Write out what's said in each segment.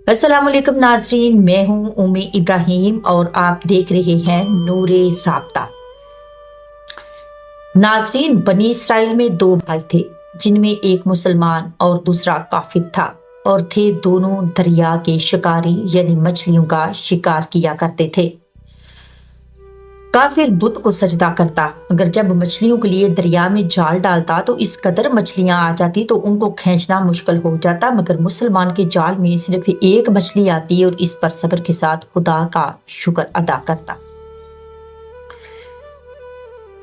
अस्सलाम वालेकुम नाजरीन, मैं हूँ उम्मी इब्राहिम और आप देख रहे हैं नूरे राब्ता। नाजरीन, बनी इसराइल में दो भाई थे जिनमें एक मुसलमान और दूसरा काफिर था और थे दोनों दरिया के शिकारी यानी मछलियों का शिकार किया करते थे। काफिर बुत को सजदा करता, अगर जब मछलियों के लिए दरिया में जाल डालता तो इस कदर मछलियां आ जाती तो उनको खींचना मुश्किल हो जाता, मगर मुसलमान के जाल में सिर्फ एक मछली आती और इस पर सब्र के साथ खुदा का शुक्र अदा करता।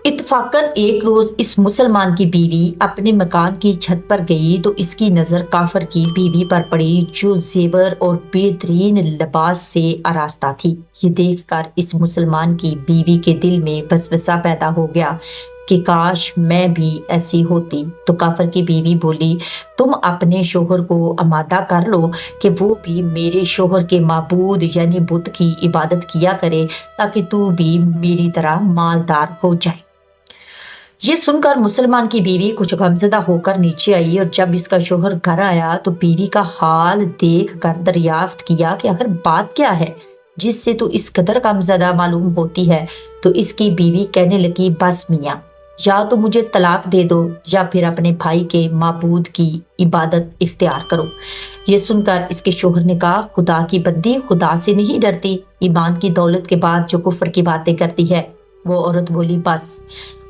इत्तफाकन एक रोज इस मुसलमान की बीवी अपने मकान की छत पर गई तो इसकी नजर काफर की बीवी पर पड़ी जो जेवर और बेहतरीन लिबास से आरास्ता थी। ये देखकर इस मुसलमान की बीवी के दिल में वसवसा पैदा हो गया कि काश मैं भी ऐसी होती। तो काफर की बीवी बोली, तुम अपने शोहर को आमादा कर लो कि वो भी मेरे शोहर के माबूद यानी बुत की इबादत किया करे ताकि तू भी मेरी तरह मालदार हो जाए। ये सुनकर मुसलमान की बीवी कुछ गमजदा होकर नीचे आई और जब इसका शोहर घर आया तो बीवी का हाल देख कर दरियाफ्त किया कि आखिर बात क्या है जिससे तू इस कदर गमजदा मालूम होती है। तो इसकी बीवी कहने लगी, बस मियाँ, या तो मुझे तलाक दे दो या फिर अपने भाई के माबूद की इबादत इख्तियार करो। ये सुनकर इसके शोहर ने कहा, खुदा की बंदी, खुदा से नहीं डरती, ईमान की दौलत के बाद जो कुफर की बातें करती है। वो औरत बोली, बस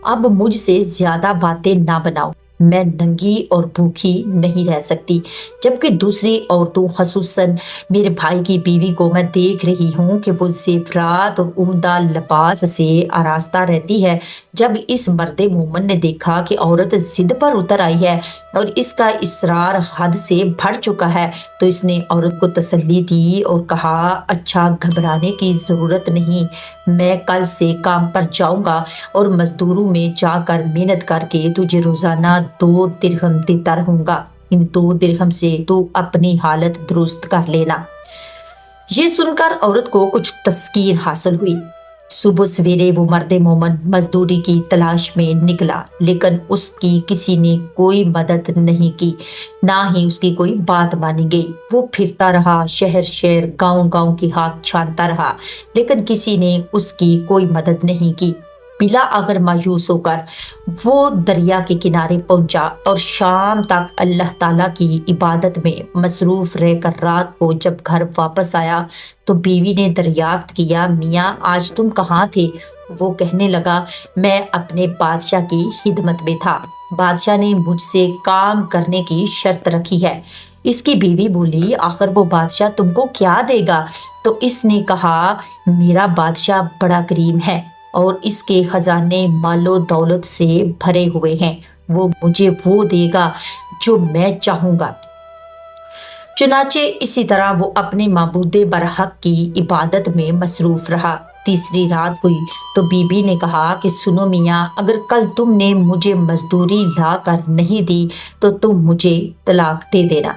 अब मुझसे ज्यादा बातें ना बनाओ, मैं नंगी और भूखी नहीं रह सकती। जबकि दूसरी औरतों खसूसन मेरे भाई की बीवी को मैं देख रही हूँ कि वो जेवरात और उम्दा लिबास से आरास्ता रहती है। जब इस मर्दे मोमन ने देखा कि औरत जिद पर उतर आई है और इसका इसरार हद से बढ़ चुका है तो इसने औरत को तसल्ली दी और कहा, अच्छा, घबराने की जरूरत नहीं, मैं कल से काम पर जाऊंगा और मजदूरों में जाकर मेहनत करके तुझे रोजाना 2 दिरहम देता रहूंगा। इन 2 दिरहम से तू अपनी हालत दुरुस्त कर लेना। ये सुनकर औरत को कुछ तस्कीन हासिल हुई। सुबह सवेरे वो मर्दे मोमन मजदूरी की तलाश में निकला, लेकिन उसकी किसी ने कोई मदद नहीं की, ना ही उसकी कोई बात मानी गई। वो फिरता रहा, शहर शहर गांव गांव की हाथ छानता रहा, लेकिन किसी ने उसकी कोई मदद नहीं की। बिला आखिर मायूस होकर वो दरिया के किनारे पहुंचा और शाम तक अल्लाह ताला की इबादत में मसरूफ रहकर रात को जब घर वापस आया तो बीवी ने दरियाफ्त किया, मियाँ, आज तुम कहाँ थे? वो कहने लगा, मैं अपने बादशाह की खिदमत में था, बादशाह ने मुझसे काम करने की शर्त रखी है। इसकी बीवी बोली, आखिर वो बादशाह तुमको क्या देगा? तो इसने कहा, मेरा बादशाह बड़ा करीम है और इसके खजाने मालो दौलत से भरे हुए हैं, वो मुझे वो देगा जो मैं चाहूंगा। चुनाचे इसी तरह वो अपने माबूदे बरहक की इबादत में मसरूफ रहा। तीसरी रात हुई तो बीबी ने कहा कि सुनो मियाँ, अगर कल तुमने मुझे मजदूरी ला कर नहीं दी तो तुम मुझे तलाक दे देना।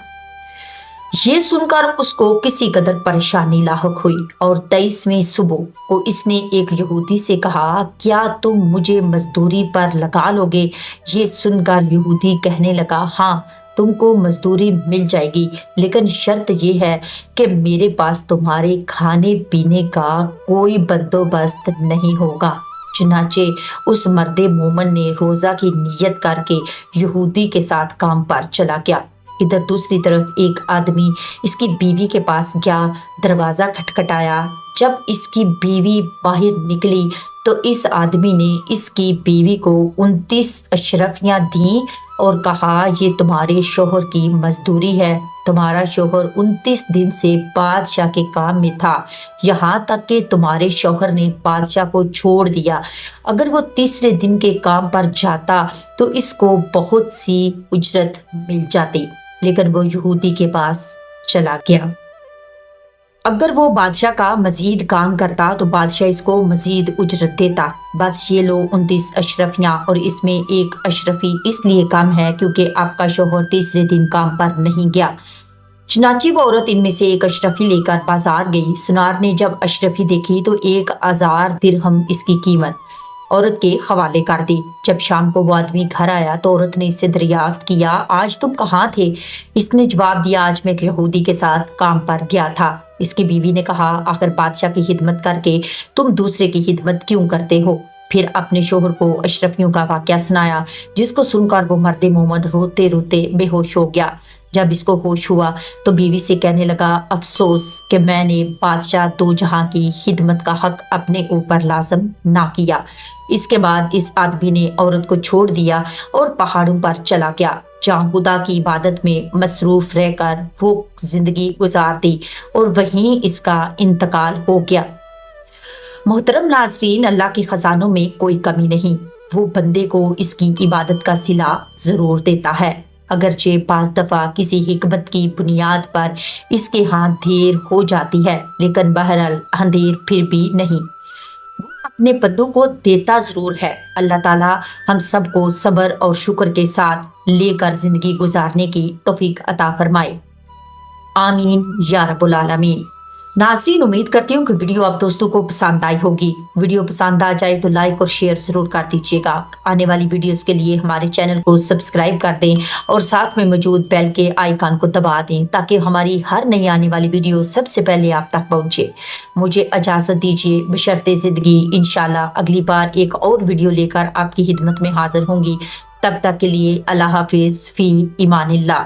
ये सुनकर उसको किसी कदर परेशानी लाहक हुई और 23वीं सुबह को इसने एक यहूदी से कहा, क्या तुम मुझे मजदूरी पर लगा लोगे? ये सुनकर यहूदी कहने लगा, हाँ, तुमको मजदूरी मिल जाएगी, लेकिन शर्त ये है कि मेरे पास तुम्हारे खाने पीने का कोई बंदोबस्त नहीं होगा। चुनाचे उस मर्दे मोमन ने रोजा की नियत करके यहूदी के साथ काम पर चला गया। इधर दूसरी तरफ एक आदमी इसकी बीवी के पास गया, दरवाजा खटखटाया। जब इसकी बीवी बाहर निकली तो इस आदमी ने इसकी बीवी को 29 अशरफियां दी और कहा, ये तुम्हारे शोहर की मजदूरी है। तुम्हारा शोहर 29 दिन से बादशाह के काम में था, यहाँ तक कि तुम्हारे शोहर ने बादशाह को छोड़ दिया। अगर वो तीसरे दिन के काम पर जाता तो इसको बहुत सी उजरत मिल जाती, लेकिन वो यहूदी के पास चला गया। अगर वो बादशाह का मजीद काम करता तो बादशाह इसको मजीद उजरत देता। बस ये लो 29 अशरफियाँ और इसमें एक अशरफी इसलिए कम है क्योंकि आपका शोहर तीसरे दिन काम पर नहीं गया। चुनाची वो औरत इनमें से एक अशरफी लेकर बाजार गई। सुनार ने जब अशरफी देखी तो 1000 दिरहम इसकी कीमत। عورت کے حوالے کر دی۔ جب شام کو وہ آدمی گھر آیا تو عورت نے اس سے دریافت کیا آج تم کہاں تھے؟ اس نے جواب دیا آج میں ایک یہودی کے ساتھ کام پر گیا تھا۔ اس کی بیوی نے کہا آخر بادشاہ کی خدمت کر کے تم دوسرے کی خدمت کیوں کرتے ہو؟ پھر اپنے شوہر کو اشرفیوں کا واقعہ سنایا جس کو سن کر وہ مرد مومن روتے روتے بے ہوش ہو گیا۔ جب اس کو ہوش ہوا تو بیوی سے کہنے لگا افسوس کہ میں نے بادشاہ دو جہاں کی خدمت کا حق اپنے اوپر لازم نہ کیا۔ اس کے بعد اس آدمی نے عورت کو چھوڑ دیا اور پہاڑوں پر چلا گیا جہاں خدا کی عبادت میں مصروف رہ کر وہ زندگی گزار دی اور وہیں اس کا انتقال ہو گیا۔ محترم ناظرین، اللہ کے خزانوں میں کوئی کمی نہیں، وہ بندے کو اس کی عبادت کا صلہ ضرور دیتا ہے، اگرچہ بعض دفعہ کسی حکمت کی بنیاد پر اس کے ہاں دیر ہو جاتی ہے، لیکن بہرحال اندھیر پھر بھی نہیں، وہ اپنے بندوں کو دیتا ضرور ہے۔ اللہ تعالی ہم سب کو صبر اور شکر کے ساتھ لے کر زندگی گزارنے کی توفیق عطا فرمائے، آمین یا رب العالمین۔ ناظرین، امید کرتی ہوں کہ ویڈیو آپ دوستوں کو پسند آئی ہوگی۔ ویڈیو پسند آ جائے تو لائک اور شیئر ضرور کر دیجیے گا۔ آنے والی ویڈیوز کے لیے ہمارے چینل کو سبسکرائب کر دیں اور ساتھ میں موجود بیل کے آئیکن کو دبا دیں تاکہ ہماری ہر نئی آنے والی ویڈیو سب سے پہلے آپ تک پہنچے۔ مجھے اجازت دیجیے، بشرط زندگی انشاءاللہ اگلی بار ایک اور ویڈیو لے کر آپ کی خدمت میں حاضر ہوں گی۔ تب تک کے لیے اللہ حافظ، فی امان اللہ۔